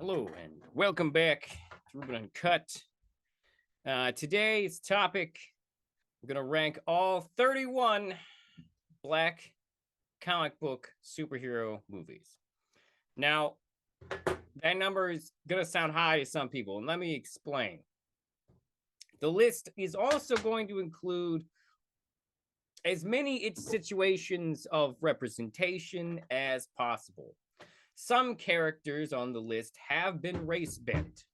Hello and welcome back to Ruben Uncut. Today's topic, we're going to rank all 31 black comic book superhero movies. Now, that number is going to sound high to some people, and let me explain. The list is also going to include as many situations of representation as possible. Some characters on the list have been race bent,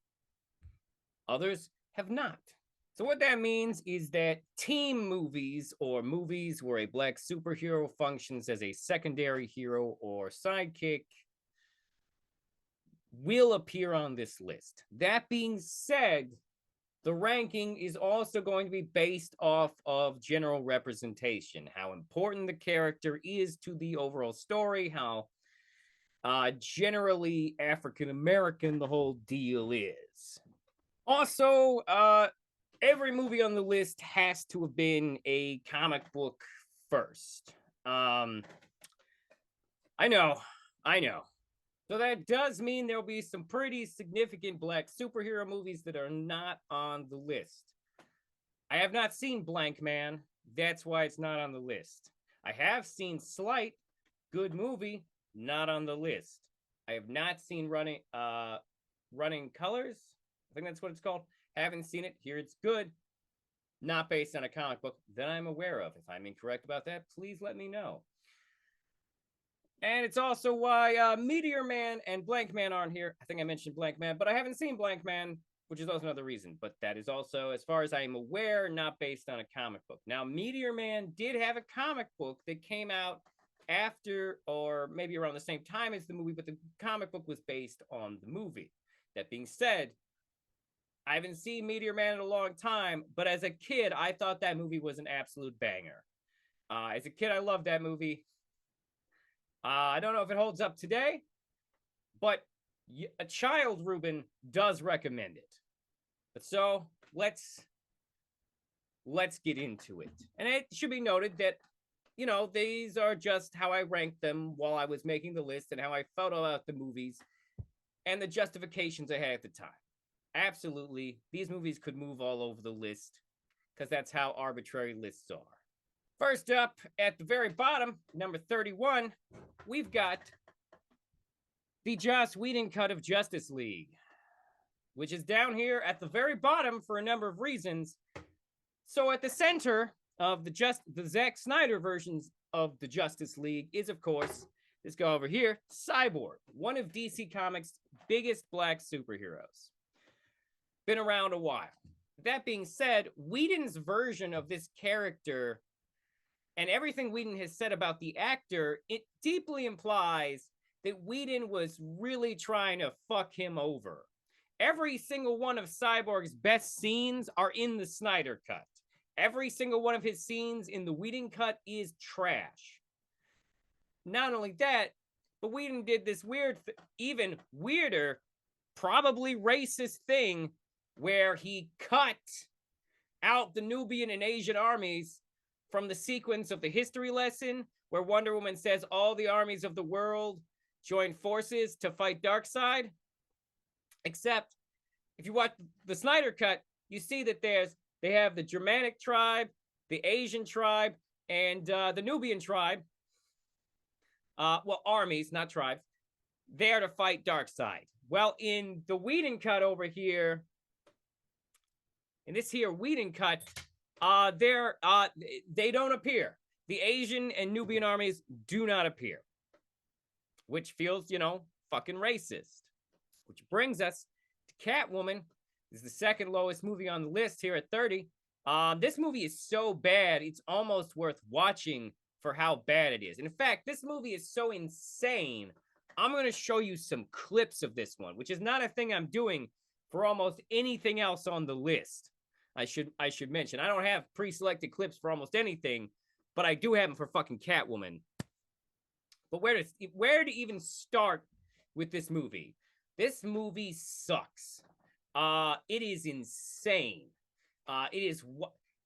others have not. So what that means is that team movies or movies where a black superhero functions as a secondary hero or sidekick will appear on this list. That being said, the ranking is also going to be based off of general representation, how important the character is to the overall story, how generally African American the whole deal is. Also, every movie on the list has to have been a comic book first. I know. So that does mean there'll be some pretty significant black superhero movies that are not on the list. I have not seen Blank Man. That's why it's not on the list. I have seen Slight, good movie, not on the list. I have not seen Running Colors. I think that's what it's called. Haven't seen it. Hear it's good. Not based on a comic book that I'm aware of. If I'm incorrect about that, please let me know. And it's also why Meteor Man and Blank Man aren't here. I think I mentioned Blank Man, but I haven't seen Blank Man, which is also another reason. But that is also, as far as I am aware, not based on a comic book. Now, Meteor Man did have a comic book that came out after or maybe around the same time as the movie, but the comic book was based on the movie. That being said, I haven't seen Meteor Man in a long time, but as a kid, I thought that movie was an absolute banger. As a kid, I loved that movie. I don't know if it holds up today, but a child, Ruben, does recommend it. But so let's get into it. And it should be noted that, you know, these are just how I ranked them while I was making the list and how I felt about the movies and the justifications I had at the time. Absolutely, these movies could move all over the list because that's how arbitrary lists are. First up, at the very bottom, number 31, we've got the Joss Whedon cut of Justice League, which is down here at the very bottom for a number of reasons. So at the center of the Zack Snyder versions of the Justice League is, of course, this guy over here, Cyborg, one of DC Comics' biggest black superheroes. Been around a while. That being said, Whedon's version of this character and everything Whedon has said about the actor, it deeply implies that Whedon was really trying to fuck him over. Every single one of Cyborg's best scenes are in the Snyder cut. Every single one of his scenes in the Whedon cut is trash. Not only that, but Whedon did this weird, even weirder, probably racist thing where he cut out the Nubian and Asian armies from the sequence of the history lesson where Wonder Woman says all the armies of the world join forces to fight Darkseid. Except if you watch the Snyder cut, you see that they have the Germanic tribe, the Asian tribe, and the Nubian tribe. Well, armies, not tribes, there to fight Darkseid. Well, in the Whedon cut over here, in this here Whedon cut, they don't appear. The Asian and Nubian armies do not appear, which feels, you know, fucking racist. Which brings us to Catwoman. This is the second lowest movie on the list here at 30. This movie is so bad, it's almost worth watching for how bad it is. And in fact, this movie is so insane, I'm going to show you some clips of this one, which is not a thing I'm doing for almost anything else on the list. I should mention, I don't have pre-selected clips for almost anything, but I do have them for fucking Catwoman. But where to even start with this movie? This movie sucks. It is insane. It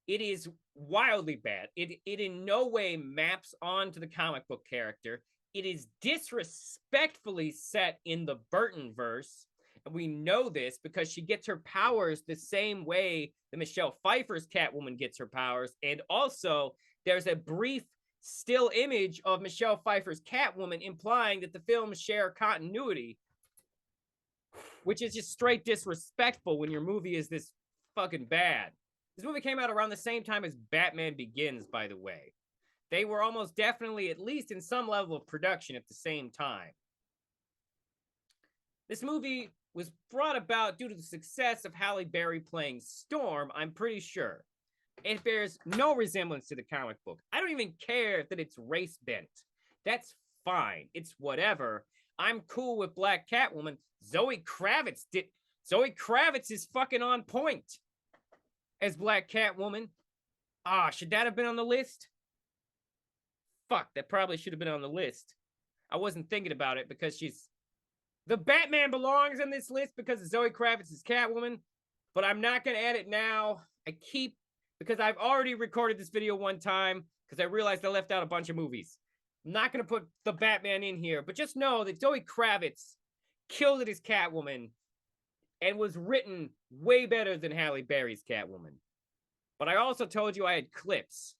is wildly bad. It in no way maps onto the comic book character. It is disrespectfully set in the Burton verse. And we know this because she gets her powers the same way that Michelle Pfeiffer's Catwoman gets her powers. And also, there's a brief still image of Michelle Pfeiffer's Catwoman implying that the films share continuity, which is just straight disrespectful when your movie is this fucking bad. This movie came out around the same time as Batman Begins, by the way. They were almost definitely, at least in some level of production, at the same time. This movie was brought about due to the success of Halle Berry playing Storm, I'm pretty sure. It bears no resemblance to the comic book. I don't even care that it's race bent. That's fine. It's whatever. I'm cool with Black Catwoman. Zoe Kravitz is fucking on point as Black Catwoman. Should that have been on the list? Fuck, that probably should have been on the list. I wasn't thinking about it because the Batman belongs on this list because Zoe Kravitz is Catwoman, but I'm not going to add it now. Because I've already recorded this video one time because I realized I left out a bunch of movies. I'm not going to put the Batman in here, but just know that Zoe Kravitz killed it as Catwoman and was written way better than Halle Berry's Catwoman. But I also told you I had clips.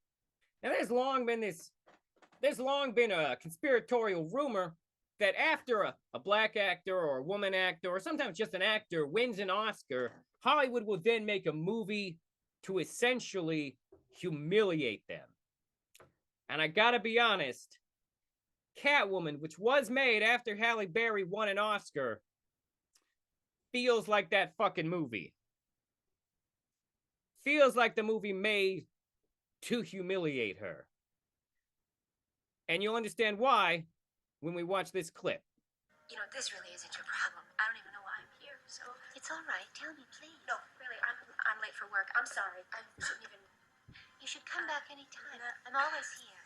Now, there's long been a conspiratorial rumor that after a black actor or a woman actor, or sometimes just an actor, wins an Oscar, Hollywood will then make a movie to essentially humiliate them. And I gotta be honest, Catwoman, which was made after Halle Berry won an Oscar, feels like that fucking movie. Feels like the movie made to humiliate her. And you'll understand why when we watch this clip. You know, this really isn't your problem. I don't even know why I'm here, so... It's all right. Tell me, please. No, really, I'm late for work. I'm sorry. I shouldn't even... You should come back anytime. I'm always here.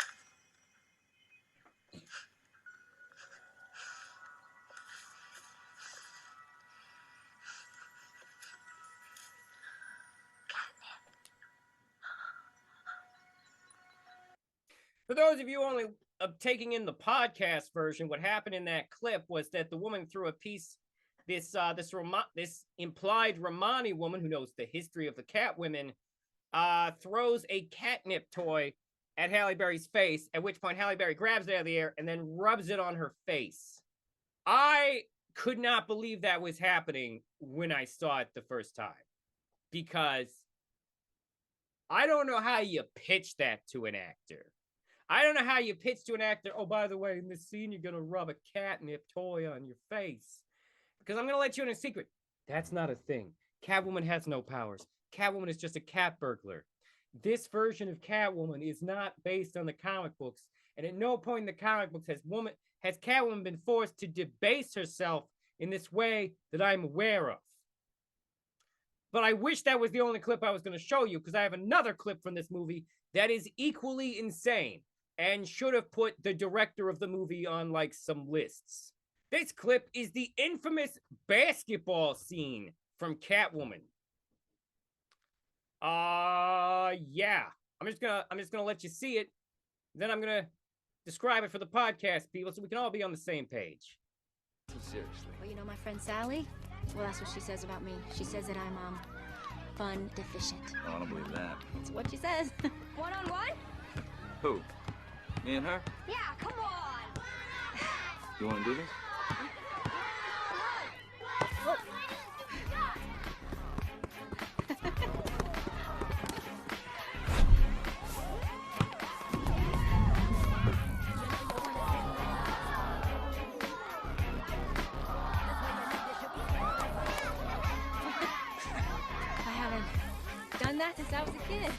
For those of you only taking in the podcast version, what happened in that clip was that the woman threw a piece, this implied Romani woman who knows the history of the Catwomen, throws a catnip toy at Halle Berry's face, at which point Halle Berry grabs it out of the air and then rubs it on her face. I could not believe that was happening when I saw it the first time, because I don't know how you pitch that to an actor. I don't know how you pitch to an actor, oh, by the way, in this scene, you're going to rub a catnip toy on your face. Because I'm going to let you in a secret. That's not a thing. Catwoman has no powers. Catwoman is just a cat burglar. This version of Catwoman is not based on the comic books. And at no point in the comic books has Catwoman been forced to debase herself in this way that I'm aware of. But I wish that was the only clip I was going to show you, because I have another clip from this movie that is equally insane and should have put the director of the movie on, like, some lists. This clip is the infamous basketball scene from Catwoman. Yeah. I'm just gonna let you see it. Then I'm gonna describe it for the podcast people so we can all be on the same page. Seriously. Well, you know my friend Sally? Well, that's what she says about me. She says that I'm, fun deficient. I don't believe that. That's what she says. One-on-one? Who? Me and her? Yeah, come on! You want to do this? Oh. I haven't done that since I was a kid.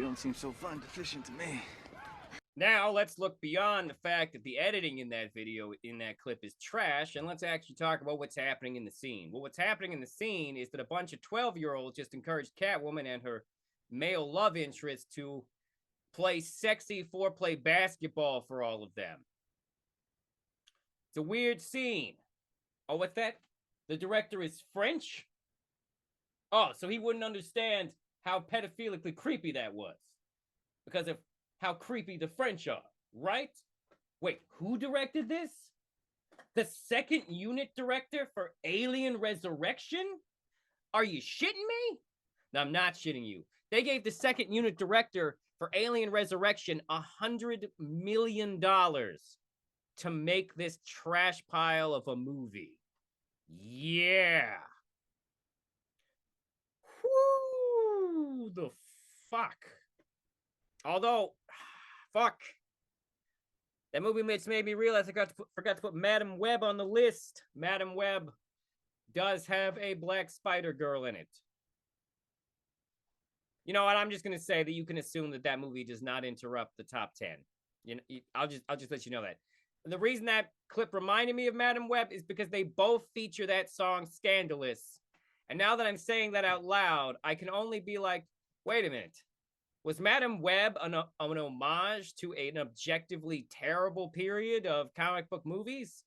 You don't seem so fun deficient to me. Now, let's look beyond the fact that the editing in that video, in that clip, is trash, and let's actually talk about what's happening in the scene. Well, what's happening in the scene is that a bunch of 12-year-olds just encouraged Catwoman and her male love interest to play sexy foreplay basketball for all of them. It's a weird scene. Oh, what's that? The director is French? Oh, so he wouldn't understand how pedophilically creepy that was. Because of how creepy the French are, right? Wait, who directed this? The second unit director for Alien Resurrection? Are you shitting me? No, I'm not shitting you. They gave the second unit director for Alien Resurrection $100 million to make this trash pile of a movie. Yeah. Whoo, the fuck. Although, fuck. That movie made me realize I forgot to put Madam Web on the list. Madam Web does have a black spider girl in it. You know what? I'm just gonna say that you can assume that that movie does not interrupt the top 10. You know, I'll just let you know that. And the reason that clip reminded me of Madam Web is because they both feature that song "Scandalous." And now that I'm saying that out loud, I can only be like, wait a minute. Was Madam Web an homage to an objectively terrible period of comic book movies?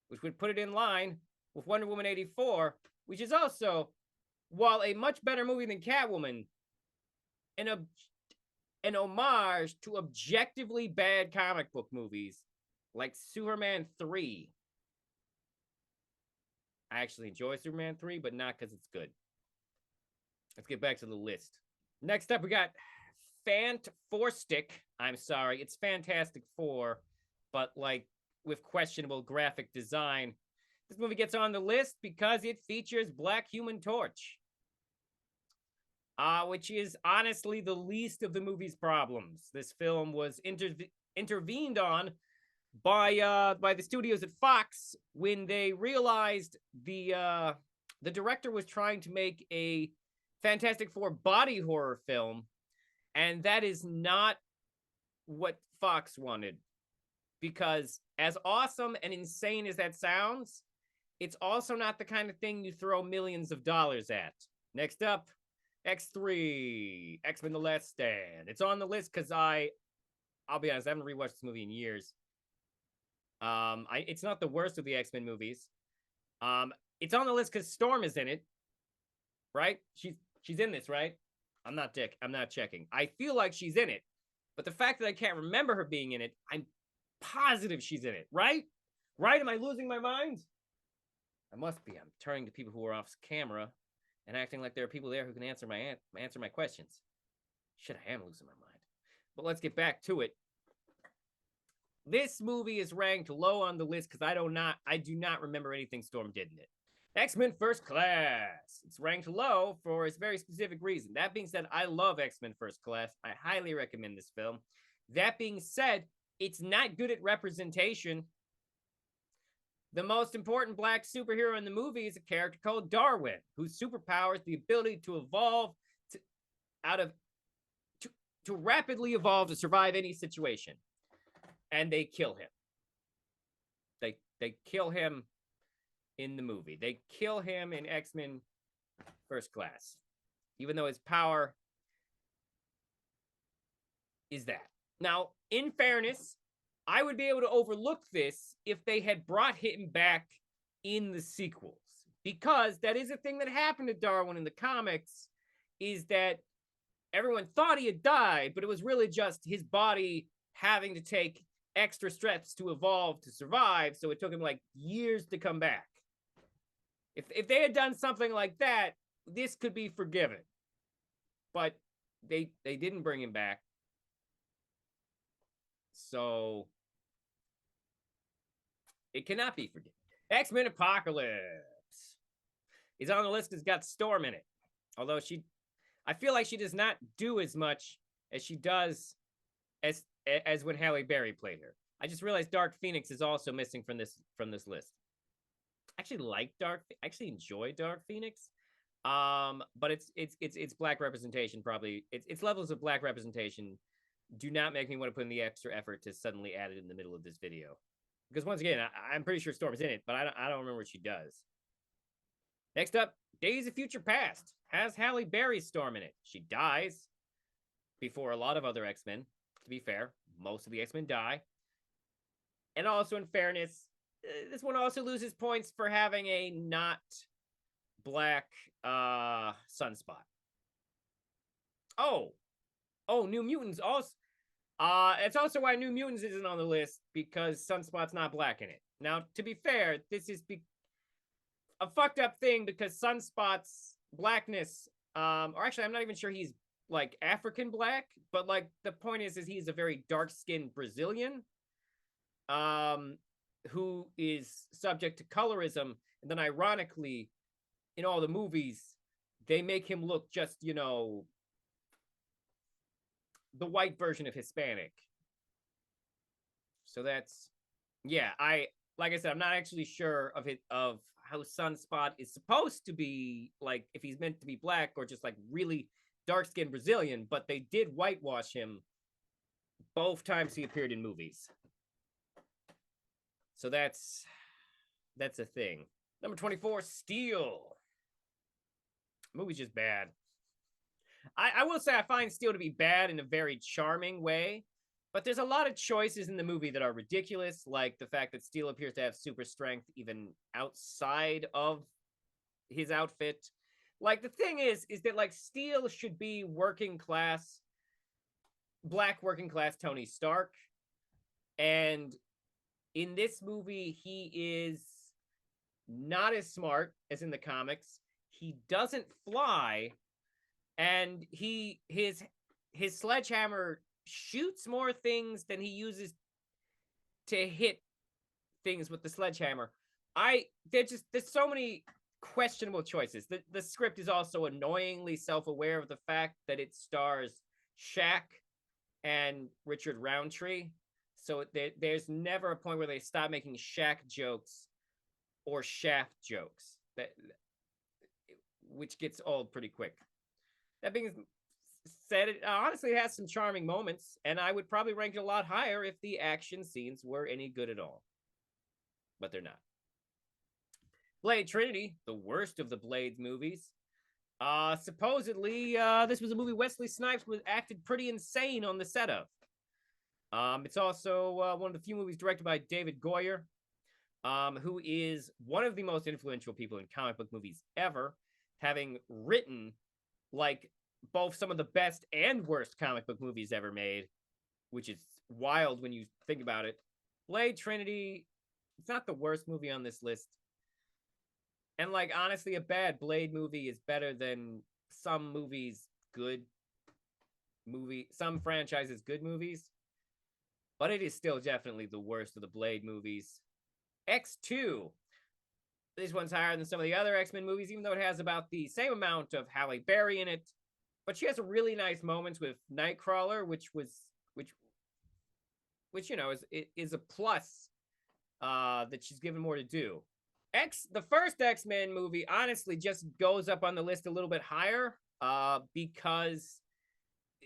Which would put it in line with Wonder Woman 84, which is also, while a much better movie than Catwoman, an homage to objectively bad comic book movies like Superman 3. I actually enjoy Superman 3, but not because it's good. Let's get back to the list. Next up, we got Fant-Four-Stick. I'm sorry, it's Fantastic Four, but like with questionable graphic design. This movie gets on the list because it features Black Human Torch, which is honestly the least of the movie's problems. This film was intervened on by the studios at Fox when they realized the director was trying to make a Fantastic Four body horror film, and that is not what Fox wanted. Because as awesome and insane as that sounds, it's also not the kind of thing you throw millions of dollars at. Next up, X3, X-Men: The Last Stand. It's on the list because I'll be honest, I haven't rewatched this movie in years. It's not the worst of the X-Men movies. It's on the list because Storm is in it, right? She's in this, right? I'm not checking. I feel like she's in it, but the fact that I can't remember her being in it, I'm positive she's in it, right? Right? Am I losing my mind? I must be. I'm turning to people who are off camera and acting like there are people there who can answer my questions. Shit, I am losing my mind. But let's get back to it. This movie is ranked low on the list because I do not remember anything Storm did in it. X-Men First Class. It's ranked low for a very specific reason. That being said, I love X-Men First Class. I highly recommend this film. That being said, it's not good at representation. The most important black superhero in the movie is a character called Darwin, whose superpower is the ability to evolve to rapidly evolve to survive any situation. And they kill him. They kill him in the movie. They kill him in X-Men First Class, even though his power is that. Now, in fairness, I would be able to overlook this if they had brought him back in the sequels, because that is a thing that happened to Darwin in the comics, is that everyone thought he had died, but it was really just his body having to take extra steps to evolve to survive, so it took him like years to come back. If they had done something like that, this could be forgiven. But they didn't bring him back. So it cannot be forgiven. X-Men Apocalypse is on the list because it's got Storm in it. Although I feel like she does not do as much as she does as when Halle Berry played her. I just realized Dark Phoenix is also missing from this list. I actually enjoy Dark Phoenix, But it's black representation probably. Its levels of black representation do not make me want to put in the extra effort to suddenly add it in the middle of this video. Because once again, I'm pretty sure Storm's in it, but I don't remember what she does. Next up, Days of Future Past has Halle Berry's Storm in it. She dies before a lot of other X-Men. To be fair, most of the X-Men die. And also, in fairness, this one also loses points for having a not black Sunspot. Oh, New Mutants also. It's also why New Mutants isn't on the list, because Sunspot's not black in it. Now, to be fair, this is a fucked up thing, because Sunspot's blackness, or actually, I'm not even sure he's like African black, but like the point is he's a very dark-skinned Brazilian, who is subject to colorism, and then ironically, in all the movies, they make him look just, you know, the white version of Hispanic. So that's, yeah, like I said, I'm not actually sure of how Sunspot is supposed to be, like, if he's meant to be black or just like really dark-skinned Brazilian, but they did whitewash him both times he appeared in movies. So that's a thing. Number 24, Steel. The movie's just bad. I will say I find Steel to be bad in a very charming way, but there's a lot of choices in the movie that are ridiculous, like the fact that Steel appears to have super strength even outside of his outfit. Like, the thing is that, like, Steel should be working class, black working class Tony Stark, and in this movie, he is not as smart as in the comics. He doesn't fly, and his sledgehammer shoots more things than he uses to hit things with the sledgehammer. There's so many questionable choices. The script is also annoyingly self-aware of the fact that it stars Shaq and Richard Roundtree. So there's never a point where they stop making Shaq jokes or Shaft jokes, which gets old pretty quick. That being said, it honestly has some charming moments, and I would probably rank it a lot higher if the action scenes were any good at all. But they're not. Blade Trinity, the worst of the Blade movies. Supposedly, this was a movie Wesley Snipes acted pretty insane on the set of. It's also one of the few movies directed by David Goyer, who is one of the most influential people in comic book movies ever, having written like both some of the best and worst comic book movies ever made, which is wild when you think about it. Blade Trinity, it's not the worst movie on this list. And like, honestly, a bad Blade movie is better than some franchises' good movies. But it is still definitely the worst of the Blade movies. X2. This one's higher than some of the other X-Men movies, even though it has about the same amount of Halle Berry in it. But she has a really nice moments with Nightcrawler, which you know is a plus that she's given more to do. The first X-Men movie honestly just goes up on the list a little bit higher because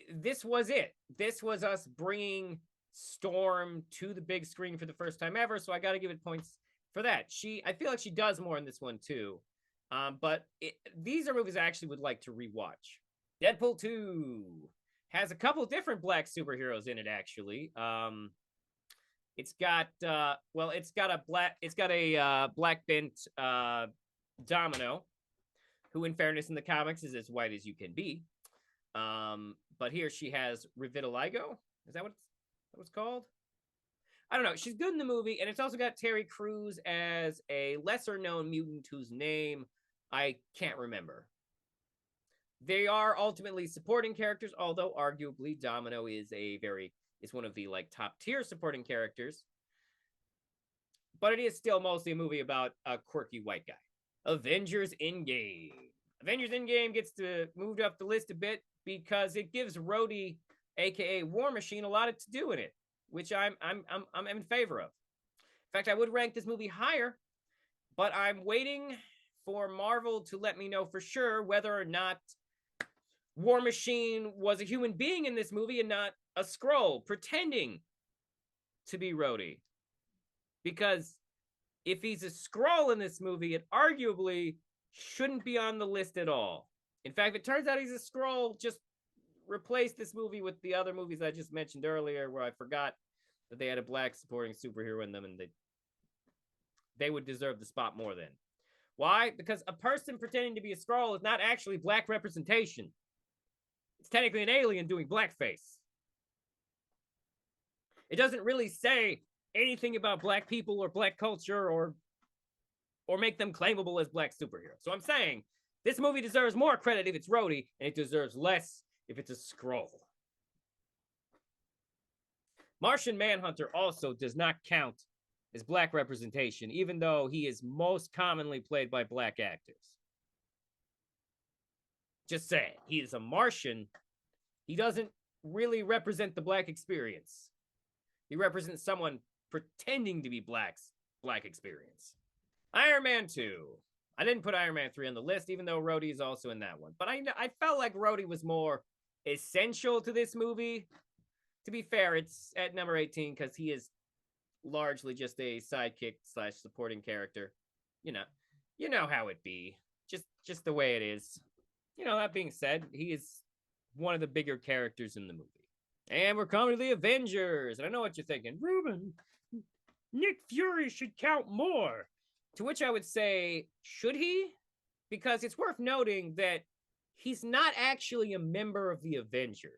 this was it. This was us bringing Storm to the big screen for the first time ever, so I got to give it points for that. I feel like she does more in this one too, but these are movies I actually would like to rewatch. Deadpool 2 has a couple different black superheroes in it. Actually, it's got a black bent Domino, who, in fairness, in the comics is as white as you can be. But here she has revitiligo. Is that what it's called? I don't know. She's good in the movie, and it's also got Terry Crews as a lesser-known mutant whose name I can't remember. They are ultimately supporting characters, although arguably Domino is one of the like top-tier supporting characters. But it is still mostly a movie about a quirky white guy. Avengers Endgame. Avengers Endgame gets moved up the list a bit because it gives Rhodey, aka War Machine, a lot to do in it, which I'm in favor of. In fact, I would rank this movie higher, but I'm waiting for Marvel to let me know for sure whether or not War Machine was a human being in this movie and not a Skrull pretending to be Rhodey. Because if he's a Skrull in this movie, it arguably shouldn't be on the list at all. In fact, if it turns out he's a Skrull, just replace this movie with the other movies I just mentioned earlier where I forgot that they had a black supporting superhero in them, and they would deserve the spot more than. Why? Because a person pretending to be a Skrull is not actually black representation. It's technically an alien doing blackface. It doesn't really say anything about black people or black culture or make them claimable as black superheroes. So I'm saying this movie deserves more credit if it's Rhodey, and it deserves less if it's a Skrull. Martian Manhunter also does not count as black representation, even though he is most commonly played by black actors. Just saying, he is a Martian. He doesn't really represent the black experience. He represents someone pretending to be black experience. Iron Man 2. I didn't put Iron Man 3 on the list, even though Rhodey is also in that one. But I felt like Rhodey was more essential to this movie. To be fair, it's at number 18 because he is largely just a sidekick / supporting character. You know how it be. Just the way it is. That being said, he is one of the bigger characters in the movie. And we're coming to the Avengers. And I know what you're thinking. Ruben, Nick Fury should count more. To which I would say, should he? Because it's worth noting that he's not actually a member of the Avengers.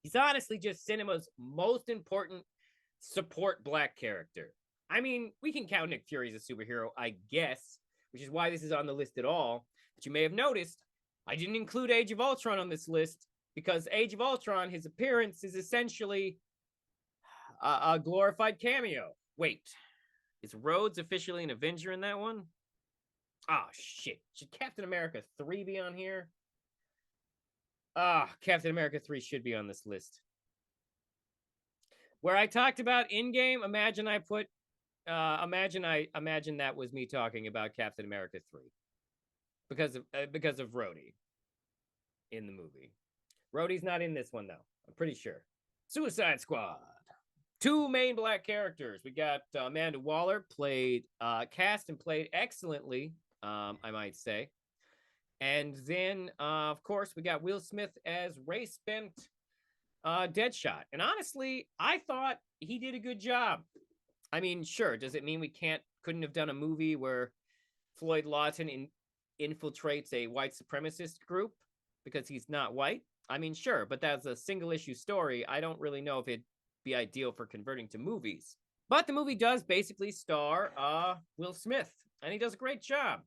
He's honestly just cinema's most important support black character. I mean, we can count Nick Fury as a superhero, I guess, which is why this is on the list at all. But you may have noticed, I didn't include Age of Ultron on this list because Age of Ultron, his appearance is essentially a glorified cameo. Wait, is Rhodes officially an Avenger in that one? Oh, shit. Should Captain America 3 be on here? Captain America 3 should be on this list. Where I talked about in-game, imagine that was me talking about Captain America 3. Because of Rhodey in the movie. Rhodey's not in this one, though. I'm pretty sure. Suicide Squad. 2 main black characters. We got Amanda Waller, cast and played excellently, I might say. And then, of course, we got Will Smith as race-bent Deadshot. And honestly, I thought he did a good job. I mean, sure, does it mean we couldn't have done a movie where Floyd Lawton infiltrates a white supremacist group because he's not white? I mean, sure, but that's a single-issue story. I don't really know if it'd be ideal for converting to movies. But the movie does basically star Will Smith, and he does a great job.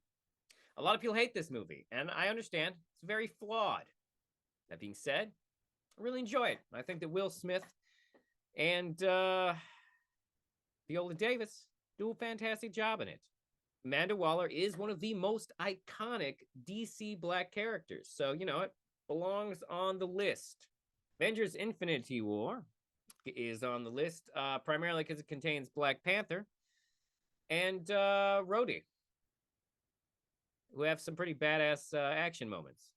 A lot of people hate this movie, and I understand. It's very flawed. That being said, I really enjoy it. I think that Will Smith and Viola Davis do a fantastic job in it. Amanda Waller is one of the most iconic DC black characters, so, it belongs on the list. Avengers Infinity War is on the list, primarily because it contains Black Panther and Rhodey, who have some pretty badass action moments.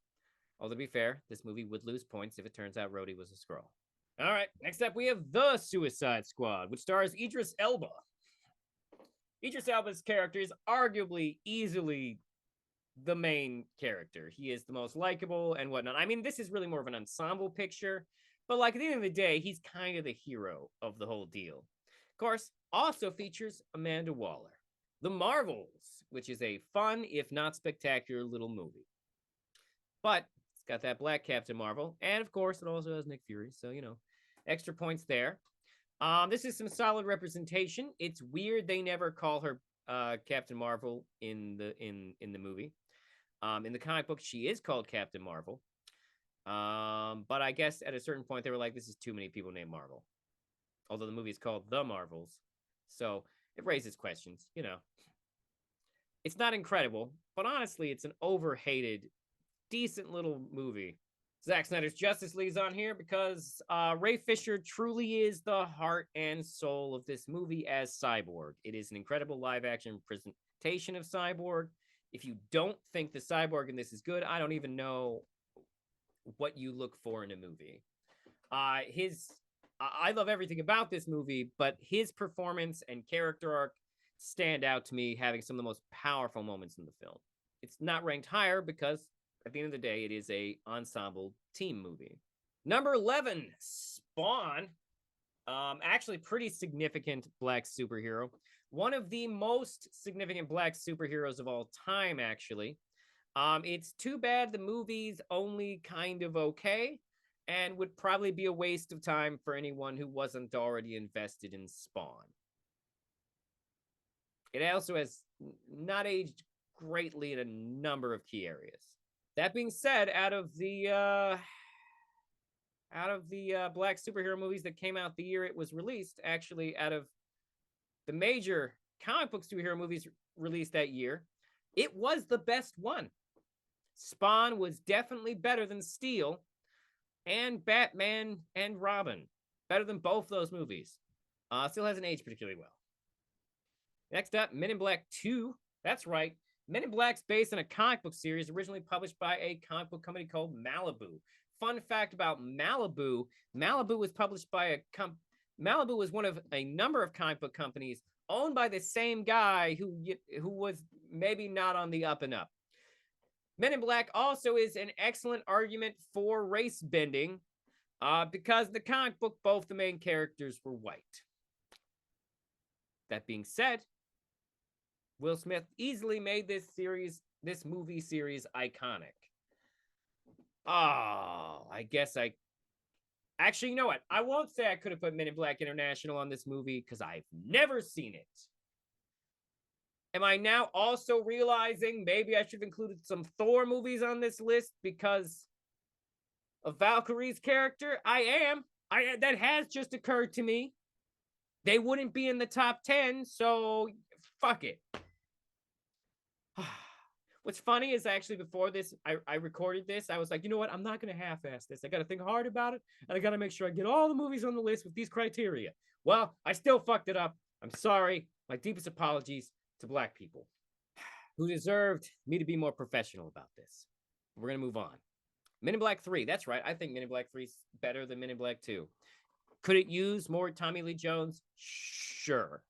Although, to be fair, this movie would lose points if it turns out Rhodey was a Skrull. All right, next up we have The Suicide Squad, which stars Idris Elba. Idris Elba's character is arguably easily the main character. He is the most likable and whatnot. I mean, this is really more of an ensemble picture, but at the end of the day, he's kind of the hero of the whole deal. Of course, also features Amanda Waller. The Marvels, which is a fun, if not spectacular, little movie. But it's got that black Captain Marvel, and of course, it also has Nick Fury, so, extra points there. This is some solid representation. It's weird they never call her Captain Marvel in the movie. In the comic book, she is called Captain Marvel. But I guess at a certain point, they were like, this is too many people named Marvel. Although the movie is called The Marvels. So it raises questions, It's not incredible, but honestly, it's an overhated, decent little movie. Zack Snyder's Justice League is on here because Ray Fisher truly is the heart and soul of this movie as Cyborg. It is an incredible live-action presentation of Cyborg. If you don't think the Cyborg in this is good, I don't even know what you look for in a movie. I love everything about this movie, but his performance and character arc stand out to me, having some of the most powerful moments in the film. It's not ranked higher because at the end of the day, it is a ensemble team movie. Number 11, Spawn. Actually pretty significant black superhero. One of the most significant black superheroes of all time, actually. It's too bad the movie's only kind of okay and would probably be a waste of time for anyone who wasn't already invested in Spawn. It also has not aged greatly in a number of key areas. That being said, out of the black superhero movies that came out the year it was released, actually, out of the major comic book superhero movies released that year, it was the best one. Spawn was definitely better than Steel and Batman and Robin. Better than both those movies. Still hasn't aged particularly well. Next up, Men in Black 2. That's right. Men in Black's based on a comic book series originally published by a comic book company called Malibu. Fun fact about Malibu, Malibu was published by Malibu was one of a number of comic book companies owned by the same guy who was maybe not on the up and up. Men in Black also is an excellent argument for race bending because in the comic book, both the main characters were white. That being said, Will Smith easily made this movie series iconic. Oh, I guess actually, you know what? I won't say I could have put Men in Black International on this movie because I've never seen it. Am I now also realizing maybe I should have included some Thor movies on this list because of Valkyrie's character? I am. That has just occurred to me. They wouldn't be in the top 10, so fuck it. What's funny is actually before this, I recorded this. I was like, you know what? I'm not going to half-ass this. I got to think hard about it, and I got to make sure I get all the movies on the list with these criteria. Well, I still fucked it up. I'm sorry. My deepest apologies to black people who deserved me to be more professional about this. We're going to move on. Men in Black 3. That's right. I think Men in Black 3 is better than Men in Black 2. Could it use more Tommy Lee Jones? Sure.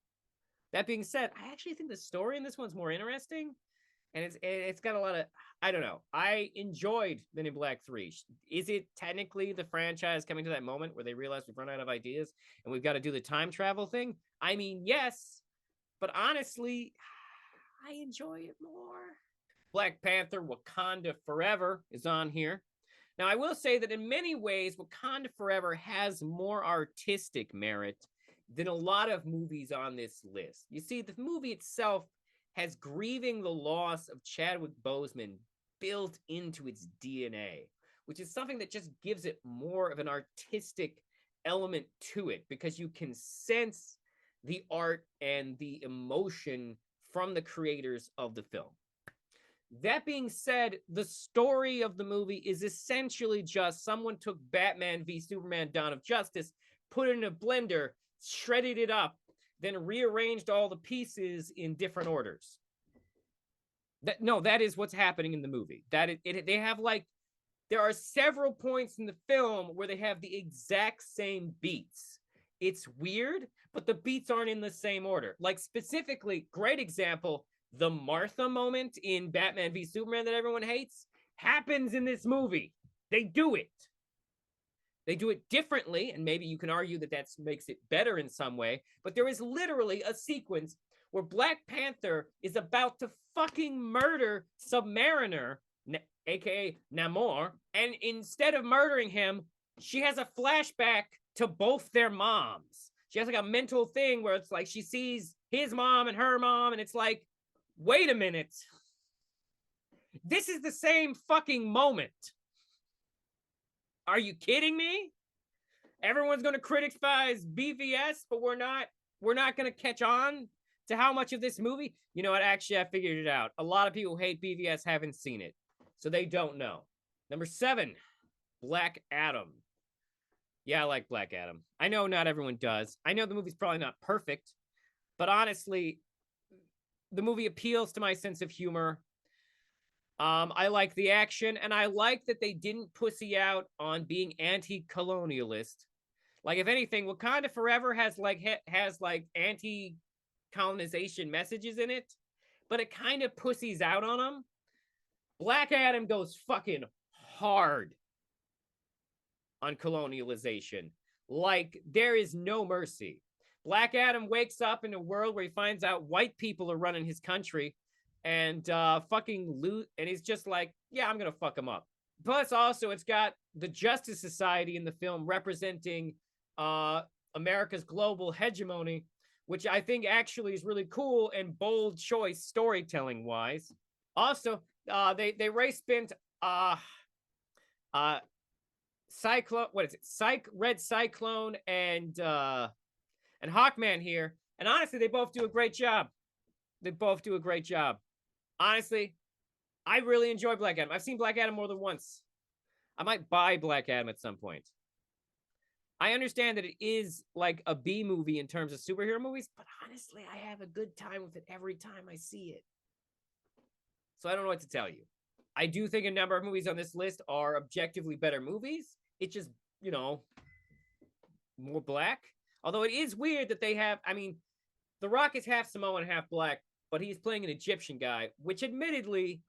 That being said, I actually think the story in this one's more interesting. And it's got a lot of, I don't know. I enjoyed Men in Black 3. Is it technically the franchise coming to that moment where they realize we've run out of ideas and we've got to do the time travel thing? I mean, yes. But honestly, I enjoy it more. Black Panther Wakanda Forever is on here. Now, I will say that in many ways, Wakanda Forever has more artistic merit than a lot of movies on this list. You see, the movie itself has grieving the loss of Chadwick Boseman built into its DNA, which is something that just gives it more of an artistic element to it because you can sense the art and the emotion from the creators of the film. That being said, the story of the movie is essentially just someone took Batman v Superman Dawn of Justice, put it in a blender, shredded it up, then rearranged all the pieces in different orders. That is what's happening in the movie. They have there are several points in the film where they have the exact same beats. It's weird, but the beats aren't in the same order. Like specifically, great example, the Martha moment in Batman v Superman that everyone hates happens in this movie. They do it. They do it differently, and maybe you can argue that makes it better in some way, but there is literally a sequence where Black Panther is about to fucking murder Submariner, aka Namor, and instead of murdering him, she has a flashback to both their moms. She has like a mental thing where it's like she sees his mom and her mom, and it's like, wait a minute. This is the same fucking moment. Are you kidding me? Everyone's going to criticize BVS, but we're not going to catch on to how much of this movie. You know what? Actually, I figured it out. A lot of people who hate BVS haven't seen it, so they don't know. Number 7, Black Adam. Yeah, I like Black Adam. I know not everyone does. I know the movie's probably not perfect, but honestly, the movie appeals to my sense of humor. I like the action, and I like that they didn't pussy out on being anti-colonialist. Like, if anything, Wakanda Forever has like anti-colonization messages in it, but it kind of pussies out on them. Black Adam goes fucking hard on colonialization. Like, there is no mercy. Black Adam wakes up in a world where he finds out white people are running his country and fucking loot, and he's just like, yeah, I'm gonna fuck him up. Plus, also, it's got the Justice Society in the film representing America's global hegemony, which I think actually is really cool and bold choice storytelling wise. Also, they race bent uh Cyclone, what is it? Red Cyclone and Hawkman here. And honestly, they both do a great job. They both do a great job. Honestly, I really enjoy Black Adam. I've seen Black Adam more than once. I might buy Black Adam at some point. I understand that it is like a B movie in terms of superhero movies, but honestly, I have a good time with it every time I see it. So I don't know what to tell you. I do think a number of movies on this list are objectively better movies. It's just, more black. Although it is weird that they have, I mean, The Rock is half Samoan, half black, but he's playing an Egyptian guy, which admittedly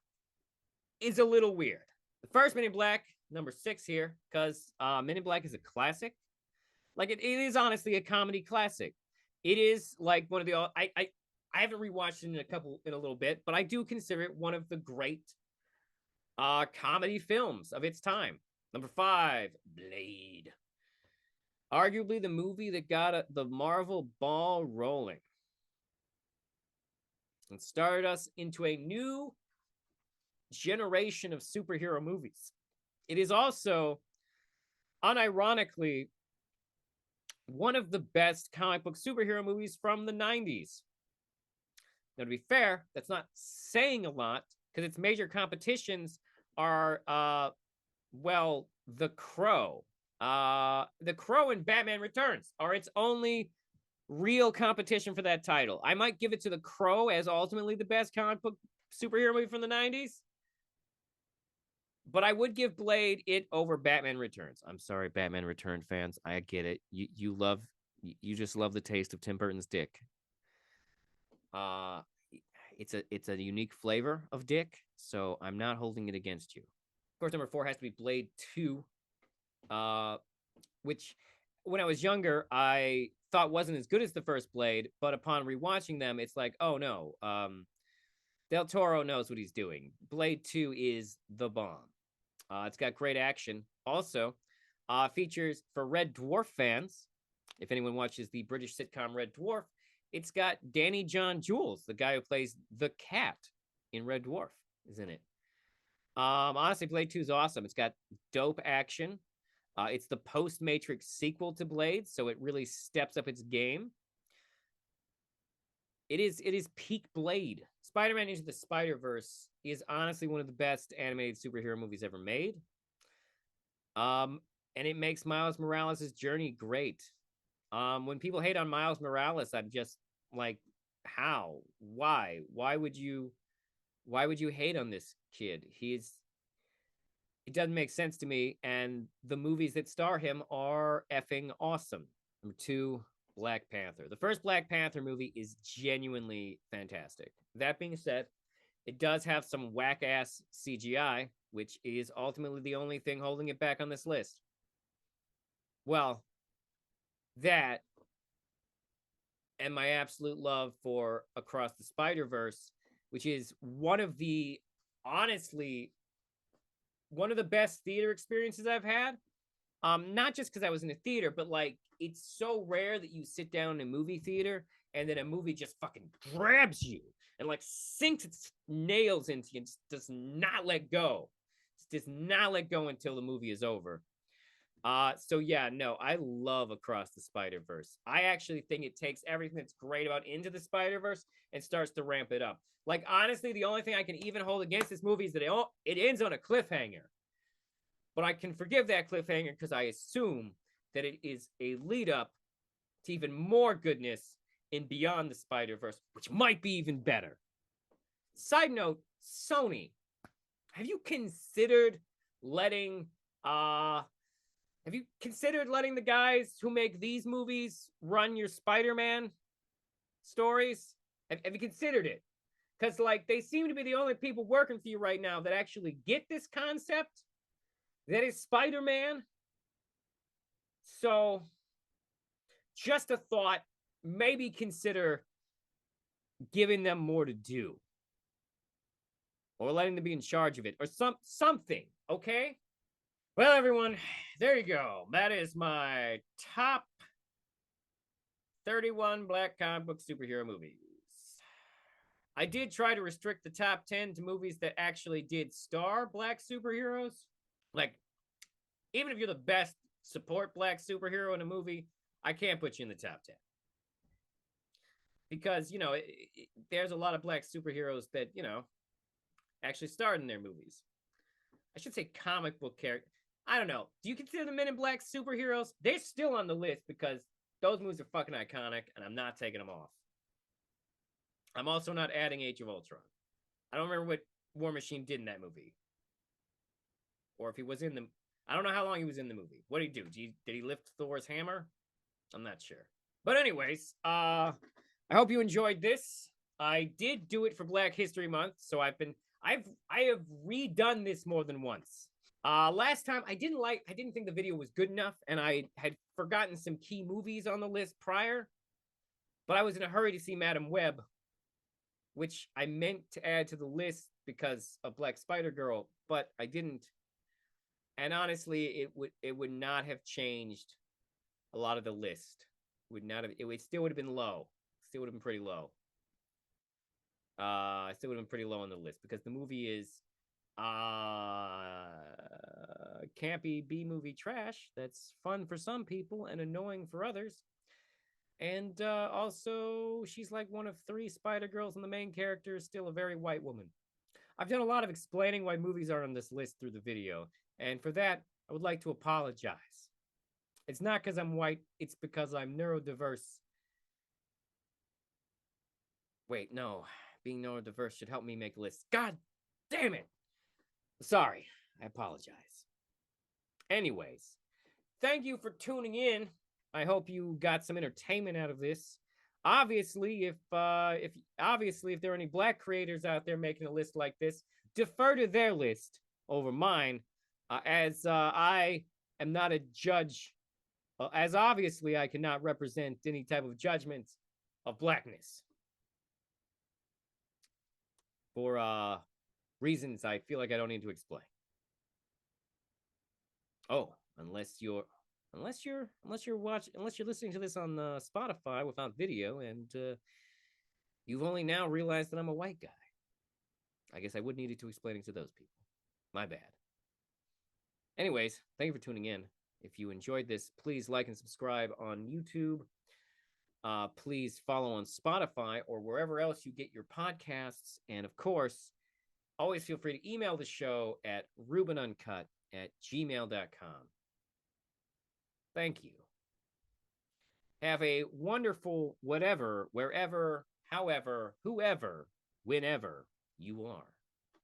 is a little weird. The first Men in Black, number 6 here, because Men in Black is a classic. Like, it is honestly a comedy classic. It is like one of the, I haven't rewatched it in a little bit, but I do consider it one of the great comedy films of its time. Number 5, Blade. Arguably the movie that got the Marvel ball rolling and started us into a new generation of superhero movies. It is also, unironically, one of the best comic book superhero movies from the 90s. Now, to be fair, that's not saying a lot because its major competitions are, The Crow. The Crow and Batman Returns are its only real competition for that title. I might give it to The Crow as ultimately the best comic book superhero movie from the 90s. But I would give Blade it over Batman Returns. I'm sorry, Batman Return fans. I get it. You just love the taste of Tim Burton's dick. It's a unique flavor of dick, so I'm not holding it against you. Of course, number 4 has to be Blade 2. Which when I was younger, I thought wasn't as good as the first Blade, but upon rewatching them, it's like, oh no, Del Toro knows what he's doing. Blade 2 is the bomb. It's got great action. Also, features for Red Dwarf fans, if anyone watches the British sitcom Red Dwarf, it's got Danny John Jules, the guy who plays the cat in Red Dwarf, is in it. Honestly, Blade 2 is awesome. It's got dope action. It's the post-Matrix sequel to Blade, so it really steps up its game. It is peak Blade. Spider-Man Into the Spider-Verse is honestly one of the best animated superhero movies ever made. And it makes Miles Morales' journey great. When people hate on Miles Morales, I'm just like, how? Why? Why would you hate on this kid? It doesn't make sense to me, and the movies that star him are effing awesome. Number 2, Black Panther. The first Black Panther movie is genuinely fantastic. That being said, it does have some whack-ass CGI, which is ultimately the only thing holding it back on this list. Well, that and my absolute love for Across the Spider-Verse, which is one of the best theater experiences I've had. Not just because I was in a theater, but like, it's so rare that you sit down in a movie theater and then a movie just fucking grabs you and like sinks its nails into you and does not let go. Just does not let go until the movie is over. So yeah, no, I love Across the Spider-Verse. I actually think it takes everything that's great about Into the Spider-Verse and starts to ramp it up. Like, honestly, the only thing I can even hold against this movie is that it ends on a cliffhanger. But I can forgive that cliffhanger because I assume that it is a lead up to even more goodness in Beyond the Spider-Verse, which might be even better. Side note, Sony. have you considered letting uh have you considered letting the guys who make these movies run your Spider-Man stories? Have you considered it? Because like they seem to be the only people working for you right now that actually get this concept that is Spider-Man. So just a thought, maybe consider giving them more to do or letting them be in charge of it or something, okay? Well, everyone, there you go. That is my top 31 black comic book superhero movies. I did try to restrict the top 10 to movies that actually did star black superheroes. Like, even if you're the best support black superhero in a movie, I can't put you in the top 10. Because, there's a lot of black superheroes that, actually starred in their movies. I should say comic book character. I don't know. Do you consider the Men in Black superheroes? They're still on the list because those movies are fucking iconic, and I'm not taking them off. I'm also not adding Age of Ultron. I don't remember what War Machine did in that movie, or if he was in the. I don't know how long he was in the movie. What did he do? Did he lift Thor's hammer? I'm not sure. But anyways, I hope you enjoyed this. I did do it for Black History Month, so I have redone this more than once. Last time I didn't think the video was good enough, and I had forgotten some key movies on the list prior, but I was in a hurry to see Madam Web, which I meant to add to the list because of Black Spider-Girl, but I didn't. And honestly, it would not have changed a lot of the list. It still would have been low. Still would have been pretty low. Still would have been pretty low on the list because the movie is campy B movie trash that's fun for some people and annoying for others. And also, she's like one of 3 Spider Girls, and the main character is still a very white woman. I've done a lot of explaining why movies are on this list through the video, and for that, I would like to apologize. It's not because I'm white, it's because I'm neurodiverse. Wait, no. Being neurodiverse should help me make lists. God damn it! Sorry, I apologize. Anyways, thank you for tuning in. I hope you got some entertainment out of this. Obviously, if there are any black creators out there making a list like this, defer to their list over mine, as I am not a judge. As obviously, I cannot represent any type of judgment of blackness for reasons I feel like I don't need to explain. Oh, unless you're listening to this on Spotify without video, and you've only now realized that I'm a white guy. I guess I would need to explain it to those people. My bad. Anyways, thank you for tuning in. If you enjoyed this, please like and subscribe on YouTube. Please follow on Spotify or wherever else you get your podcasts. And of course, always feel free to email the show at rubenuncut@gmail.com. Thank you. Have a wonderful whatever, wherever, however, whoever, whenever you are.